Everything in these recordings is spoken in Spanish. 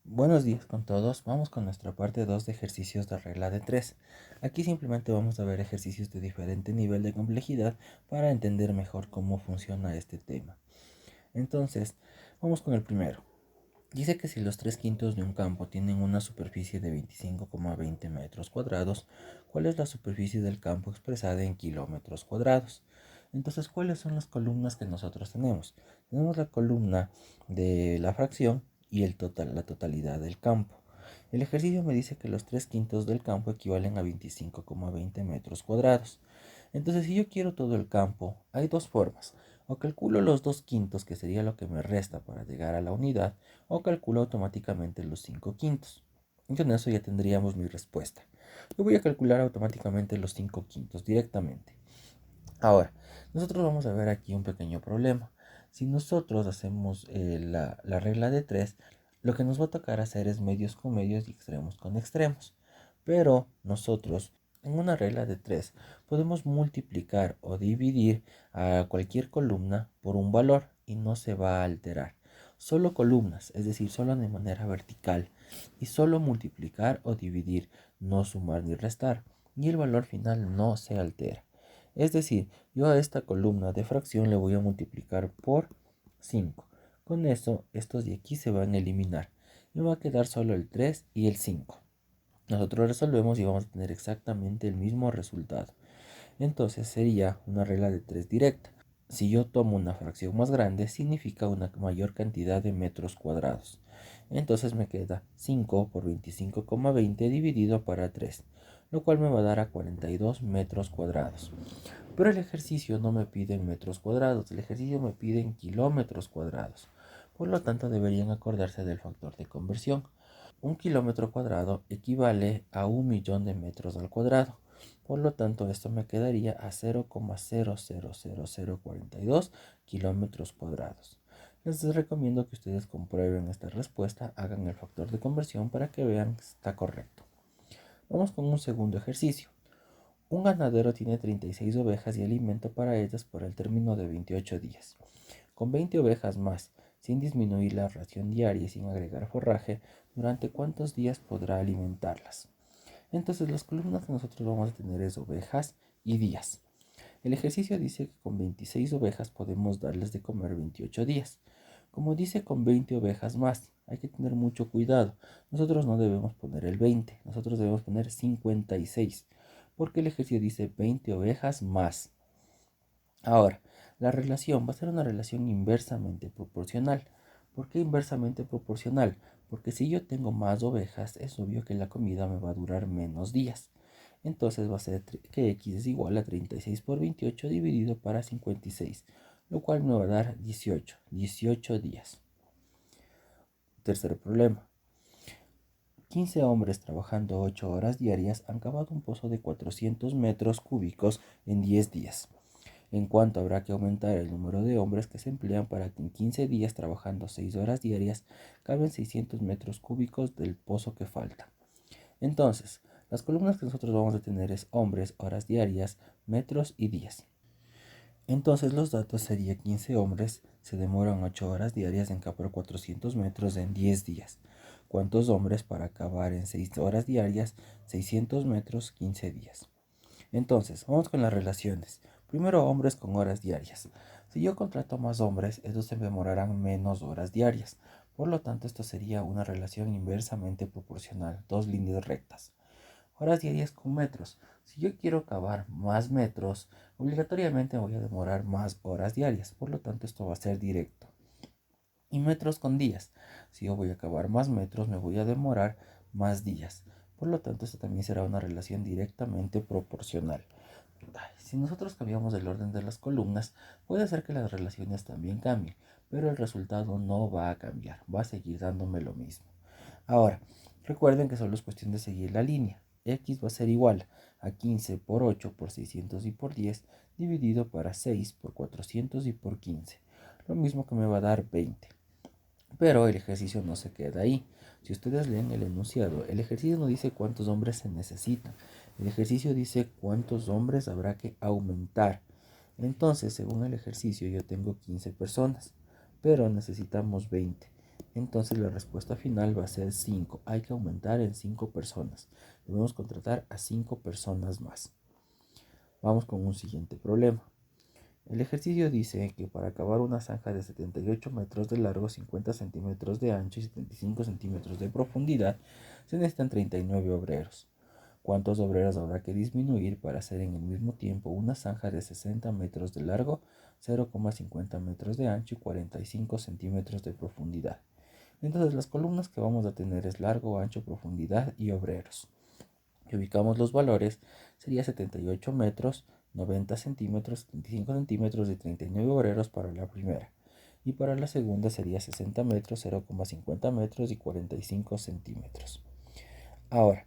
Buenos días con todos, vamos con nuestra parte 2 de ejercicios de regla de 3. Aquí simplemente vamos a ver ejercicios de diferente nivel de complejidad para entender mejor cómo funciona este tema. Entonces, vamos con el primero. Dice que si los 3 quintos de un campo tienen una superficie de 25,20 metros cuadrados, ¿cuál es la superficie del campo expresada en kilómetros cuadrados? Entonces, ¿cuáles son las columnas que nosotros tenemos? Tenemos la columna de la fracción y la totalidad del campo. El ejercicio me dice que los 3 quintos del campo equivalen a 25,20 metros cuadrados. Entonces, si yo quiero todo el campo, hay dos formas. O calculo los 2 quintos, que sería lo que me resta para llegar a la unidad, o calculo automáticamente los 5 quintos. Y con eso ya tendríamos mi respuesta. Yo voy a calcular automáticamente los 5 quintos directamente. Ahora, nosotros vamos a ver aquí un pequeño problema. Si nosotros hacemos la regla de 3, lo que nos va a tocar hacer es medios con medios y extremos con extremos. Pero nosotros, en una regla de 3, podemos multiplicar o dividir a cualquier columna por un valor y no se va a alterar. Solo columnas, es decir, solo de manera vertical, y solo multiplicar o dividir, no sumar ni restar, y el valor final no se altera. Es decir, yo a esta columna de fracción le voy a multiplicar por 5. Con eso, estos de aquí se van a eliminar. Me va a quedar solo el 3 y el 5. Nosotros resolvemos y vamos a tener exactamente el mismo resultado. Entonces sería una regla de 3 directa. Si yo tomo una fracción más grande, significa una mayor cantidad de metros cuadrados. Entonces me queda 5 por 25,20 dividido para 3, lo cual me va a dar a 42 metros cuadrados. Pero el ejercicio no me pide en metros cuadrados, el ejercicio me pide en kilómetros cuadrados. Por lo tanto, deberían acordarse del factor de conversión. Un kilómetro cuadrado equivale a 1.000.000 de metros al cuadrado. Por lo tanto, esto me quedaría a 0,000042 kilómetros cuadrados. Les recomiendo que ustedes comprueben esta respuesta, hagan el factor de conversión para que vean que está correcto. Vamos con un segundo ejercicio. Un ganadero tiene 36 ovejas y alimento para ellas por el término de 28 días. Con 20 ovejas más, sin disminuir la ración diaria y sin agregar forraje, ¿durante cuántos días podrá alimentarlas? Entonces las columnas que nosotros vamos a tener es ovejas y días. El ejercicio dice que con 26 ovejas podemos darles de comer 28 días. Como dice con 20 ovejas más, hay que tener mucho cuidado. Nosotros no debemos poner el 20, nosotros debemos poner 56, porque el ejercicio dice 20 ovejas más. Ahora, la relación va a ser una relación inversamente proporcional. ¿Por qué inversamente proporcional? Porque si yo tengo más ovejas, es obvio que la comida me va a durar menos días. Entonces va a ser que x es igual a 36 por 28 dividido para 56, lo cual me va a dar 18 días. Tercer problema. 15 hombres trabajando 8 horas diarias han cavado un pozo de 400 metros cúbicos en 10 días. En cuanto habrá que aumentar el número de hombres que se emplean para que en 15 días trabajando 6 horas diarias caben 600 metros cúbicos del pozo que falta. Entonces, las columnas que nosotros vamos a tener es hombres, horas diarias, metros y días. Entonces los datos serían 15 hombres se demoran 8 horas diarias en cavar 400 metros en 10 días. ¿Cuántos hombres para cavar en 6 horas diarias 600 metros 15 días? Entonces, vamos con las relaciones. Primero, hombres con horas diarias. Si yo contrato más hombres, estos se demorarán menos horas diarias. Por lo tanto, esto sería una relación inversamente proporcional, dos líneas rectas. Horas diarias con metros. Si yo quiero cavar más metros, obligatoriamente voy a demorar más horas diarias. Por lo tanto, esto va a ser directo. Y metros con días. Si yo voy a cavar más metros, me voy a demorar más días. Por lo tanto, esto también será una relación directamente proporcional. Si nosotros cambiamos el orden de las columnas, puede ser que las relaciones también cambien, pero el resultado no va a cambiar, va a seguir dándome lo mismo. Ahora, recuerden que solo es cuestión de seguir la línea. X va a ser igual a 15 por 8 por 600 y por 10 dividido para 6 por 400 y por 15. Lo mismo que me va a dar 20. Pero el ejercicio no se queda ahí. Si ustedes leen el enunciado, el ejercicio no dice cuántos hombres se necesitan. El ejercicio dice cuántos hombres habrá que aumentar. Entonces, según el ejercicio, yo tengo 15 personas, pero necesitamos 20. Entonces la respuesta final va a ser 5. Hay que aumentar en 5 personas. Debemos contratar a 5 personas más. Vamos con un siguiente problema. El ejercicio dice que para acabar una zanja de 78 metros de largo, 50 centímetros de ancho y 75 centímetros de profundidad, se necesitan 39 obreros. ¿Cuántos obreros habrá que disminuir para hacer en el mismo tiempo una zanja de 60 metros de largo, 0,50 metros de ancho y 45 centímetros de profundidad? Entonces las columnas que vamos a tener es largo, ancho, profundidad y obreros. Si ubicamos los valores, sería 78 metros, 90 centímetros, 75 centímetros y 39 obreros para la primera. Y para la segunda sería 60 metros, 0,50 metros y 45 centímetros. Ahora,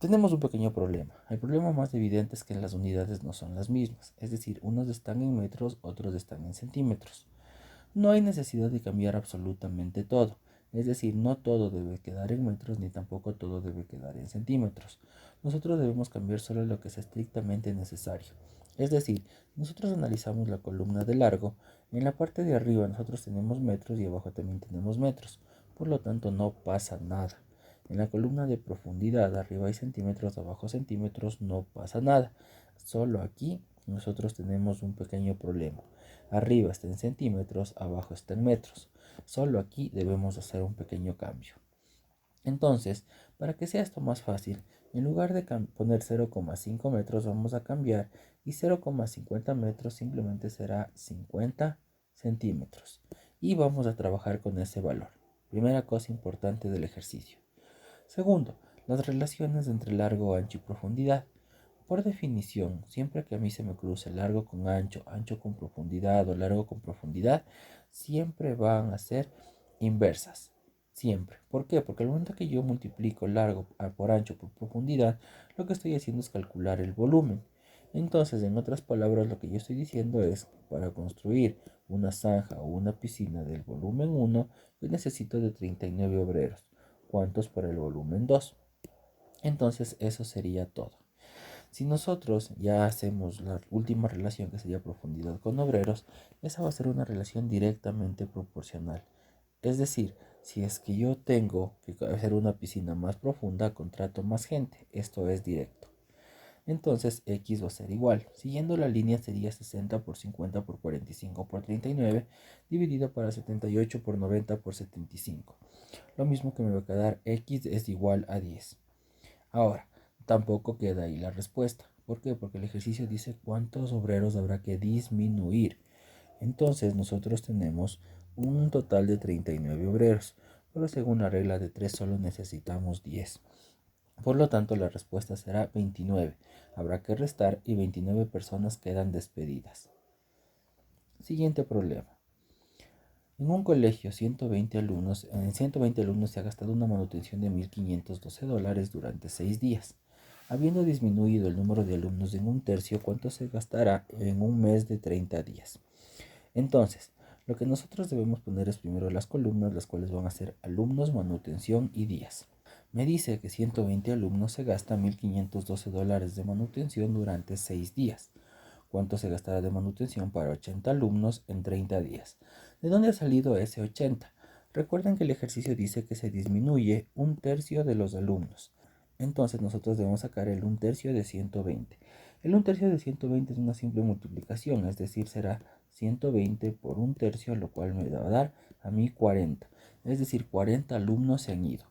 tenemos un pequeño problema. El problema más evidente es que las unidades no son las mismas. Es decir, unos están en metros, otros están en centímetros. No hay necesidad de cambiar absolutamente todo. Es decir, no todo debe quedar en metros ni tampoco todo debe quedar en centímetros. Nosotros debemos cambiar solo lo que es estrictamente necesario. Es decir, nosotros analizamos la columna de largo. En la parte de arriba nosotros tenemos metros y abajo también tenemos metros. Por lo tanto, no pasa nada. En la columna de profundidad, arriba hay centímetros, abajo centímetros, no pasa nada. Solo aquí nosotros tenemos un pequeño problema. Arriba está en centímetros, abajo está en metros. Solo aquí debemos hacer un pequeño cambio. Entonces, para que sea esto más fácil, en lugar de poner 0,5 metros vamos a cambiar y 0,50 metros simplemente será 50 centímetros. Y vamos a trabajar con ese valor. Primera cosa importante del ejercicio. Segundo, las relaciones entre largo, ancho y profundidad. Por definición, siempre que a mí se me cruce largo con ancho, ancho con profundidad o largo con profundidad, siempre van a ser inversas. Siempre. ¿Por qué? Porque al momento que yo multiplico largo por ancho por profundidad, lo que estoy haciendo es calcular el volumen. Entonces, en otras palabras, lo que yo estoy diciendo es, para construir una zanja o una piscina del volumen 1, yo necesito de 39 obreros. ¿Cuántos para el volumen 2? Entonces, eso sería todo. Si nosotros ya hacemos la última relación, que sería profundidad con obreros, esa va a ser una relación directamente proporcional. Es decir, si es que yo tengo que hacer una piscina más profunda, contrato más gente. Esto es directo. Entonces X va a ser igual. Siguiendo la línea sería 60 por 50 por 45 por 39, dividido para 78 por 90 por 75. Lo mismo que me va a quedar X es igual a 10. Ahora, tampoco queda ahí la respuesta. ¿Por qué? Porque el ejercicio dice cuántos obreros habrá que disminuir. Entonces nosotros tenemos un total de 39 obreros, pero según la regla de 3 solo necesitamos 10. Por lo tanto, la respuesta será 29. Habrá que restar y 29 personas quedan despedidas. Siguiente problema. En un colegio, en 120 alumnos se ha gastado una manutención de $1,512 durante 6 días. Habiendo disminuido el número de alumnos en un tercio, ¿cuánto se gastará en un mes de 30 días? Entonces, lo que nosotros debemos poner es primero las columnas, las cuales van a ser alumnos, manutención y días. Me dice que 120 alumnos se gasta $1,512 de manutención durante 6 días. ¿Cuánto se gastará de manutención para 80 alumnos en 30 días? ¿De dónde ha salido ese 80? Recuerden que el ejercicio dice que se disminuye un tercio de los alumnos. Entonces nosotros debemos sacar el 1/3 de 120. El 1/3 de 120 es una simple multiplicación, es decir, será 120 por 1/3, lo cual me va a dar a mí 40. Es decir, 40 alumnos se han ido.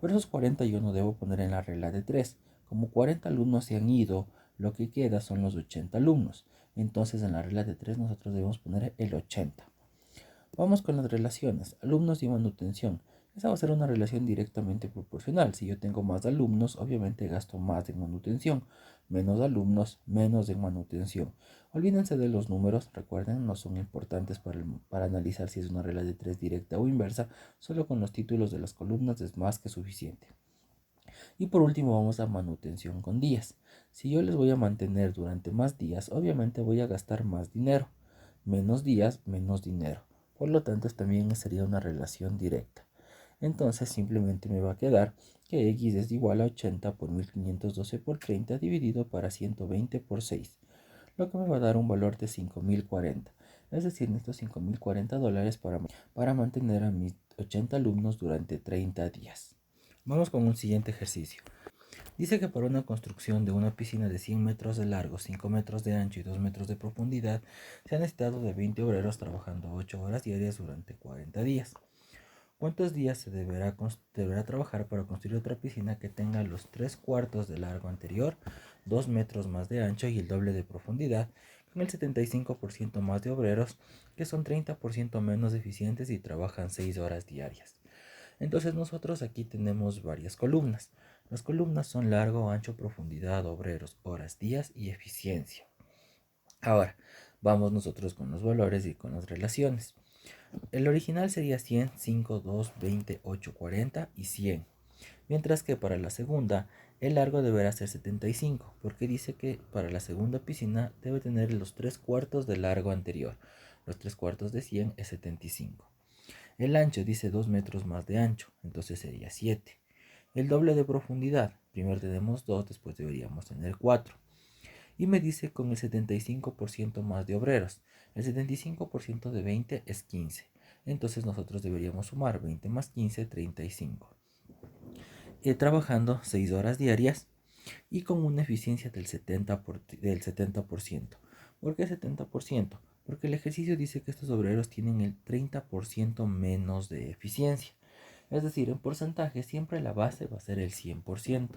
Por esos 40 yo no debo poner en la regla de 3. Como 40 alumnos se han ido, lo que queda son los 80 alumnos. Entonces en la regla de 3 nosotros debemos poner el 80. Vamos con las relaciones, alumnos y manutención. Esa va a ser una relación directamente proporcional. Si yo tengo más alumnos, obviamente gasto más en manutención. Menos alumnos, menos en manutención. Olvídense de los números, recuerden, no son importantes para analizar si es una regla de 3 directa o inversa. Solo con los títulos de las columnas es más que suficiente. Y por último vamos a manutención con días. Si yo les voy a mantener durante más días, obviamente voy a gastar más dinero. Menos días, menos dinero. Por lo tanto, también sería una relación directa. Entonces simplemente me va a quedar que X es igual a 80 por 1512 por 30 dividido para 120 por 6, lo que me va a dar un valor de 5,040. Es decir, necesito $5,040 para mantener a mis 80 alumnos durante 30 días. Vamos con un siguiente ejercicio. Dice que para una construcción de una piscina de 100 metros de largo, 5 metros de ancho y 2 metros de profundidad, se ha necesitado de 20 obreros trabajando 8 horas diarias durante 40 días. ¿Cuántos días se deberá trabajar para construir otra piscina que tenga los 3 cuartos de largo anterior, 2 metros más de ancho y el doble de profundidad, con el 75% más de obreros, que son 30% menos eficientes y trabajan 6 horas diarias? Entonces nosotros aquí tenemos varias columnas. Las columnas son largo, ancho, profundidad, obreros, horas, días y eficiencia. Ahora, vamos nosotros con los valores y con las relaciones. El original sería 100, 5, 2, 20, 8, 40 y 100. Mientras que para la segunda, el largo deberá ser 75, porque dice que para la segunda piscina debe tener los 3 cuartos de largo anterior. Los 3 cuartos de 100 es 75. El ancho dice 2 metros más de ancho, entonces sería 7. El doble de profundidad, primero tenemos 2, después deberíamos tener 4. Y me dice con el 75% más de obreros. El 75% de 20 es 15. Entonces nosotros deberíamos sumar 20 más 15, 35. Trabajando 6 horas diarias y con una eficiencia del 70%. ¿Por qué 70%? Porque el ejercicio dice que estos obreros tienen el 30% menos de eficiencia. Es decir, en porcentaje siempre la base va a ser el 100%.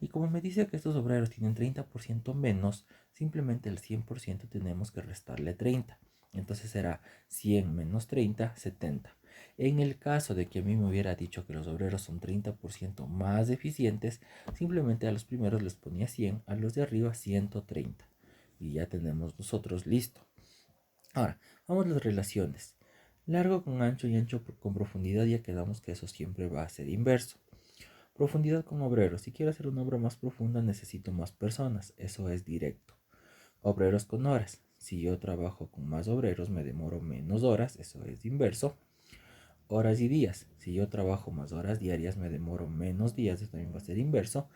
Y como me dice que estos obreros tienen 30% menos, simplemente el 100% tenemos que restarle 30. Entonces será 100 menos 30, 70. En el caso de que a mí me hubiera dicho que los obreros son 30% más eficientes, simplemente a los primeros les ponía 100, a los de arriba 130. Y ya tenemos nosotros listo. Ahora, vamos a las relaciones. Largo con ancho y ancho con profundidad, ya quedamos que eso siempre va a ser inverso. Profundidad con obreros. Si quiero hacer una obra más profunda necesito más personas. Eso es directo. Obreros con horas. Si yo trabajo con más obreros me demoro menos horas. Eso es inverso. Horas y días. Si yo trabajo más horas diarias me demoro menos días. Eso también va a ser inverso.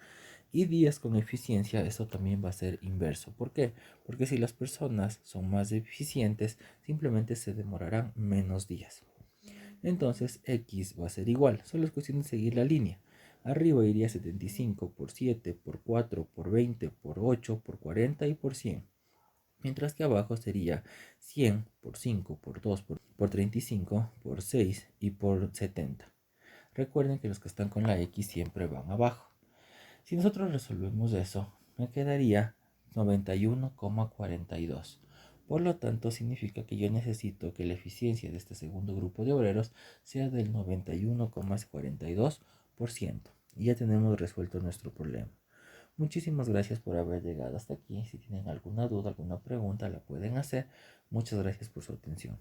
Y días con eficiencia, eso también va a ser inverso. ¿Por qué? Porque si las personas son más eficientes, simplemente se demorarán menos días. Entonces X va a ser igual, solo es cuestión de seguir la línea. Arriba iría 75 por 7, por 4, por 20, por 8, por 40 y por 100. Mientras que abajo sería 100 por 5, por 2, por 35, por 6 y por 70. Recuerden que los que están con la X siempre van abajo. Si nosotros resolvemos eso, me quedaría 91,42. Por lo tanto, significa que yo necesito que la eficiencia de este segundo grupo de obreros sea del 91,42%. Y ya tenemos resuelto nuestro problema. Muchísimas gracias por haber llegado hasta aquí. Si tienen alguna duda, alguna pregunta, la pueden hacer. Muchas gracias por su atención.